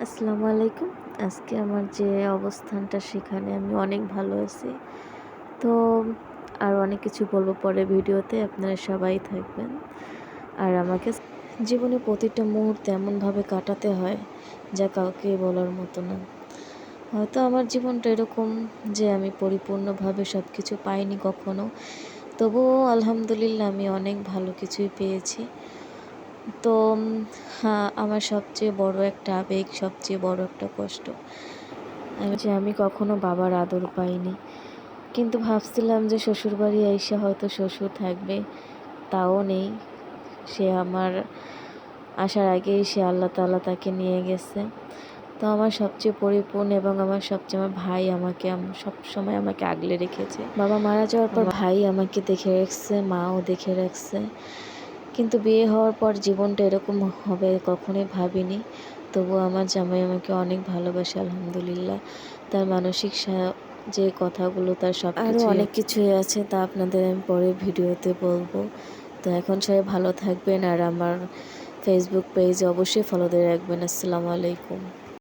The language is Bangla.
আসসালামু আলাইকুম। আজকে আমার যে অবস্থানটা সেখানে আমি অনেক ভালো আছি। তো আর অনেক কিছু বলবো পরে ভিডিওতে, আপনারা সবাই থাকবেন। আর আমাকে জীবনে প্রতিটা মুহূর্তে এমনভাবে কাটাতে হয় যা কাউকে বলার মতো না। হয়তো আমার জীবনটা এরকম যে আমি পরিপূর্ণভাবে সব কিছু পাইনি কখনো। তবুও আলহামদুলিল্লাহ আমি অনেক ভালো কিছুই পেয়েছি। তো হ্যাঁ, আমার সবচেয়ে বড় একটা আবেগ, সবচেয়ে বড় একটা কষ্ট আমি কখনো বাবার আদর পাইনি। কিন্তু ভাবছিলাম যে শ্বশুরবাড়ি আইসা হয়তো শ্বশুর থাকবে, তাও নেই। সে আমার আসার আগেই আল্লাহ তাআলা তাকে নিয়ে গেছে। তো আমার সবচেয়ে পরিপূর্ণ এবং আমার ভাই আমাকে সবসময় আমাকে আগলে রেখেছে। বাবা মারা যাওয়ার পর ভাই আমাকে দেখে রাখছে, মাও দেখে রাখছে। কিন্তু বিয়ে হওয়ার পর জীবনটা এরকম হবে কখনোই ভাবিনি। তবুও আমার জামাই আমাকে অনেক ভালোবাসে আলহামদুলিল্লাহ। তার মানসিক যে কথাগুলো, তার আরও অনেক কিছুই আছে, তা আপনাদের আমি পরে ভিডিওতে বলবো। তো এখন সবাই ভালো থাকবেন আর আমার ফেসবুক পেজ অবশ্যই ফলো দিয়ে রাখবেন। আসসালামু আলাইকুম।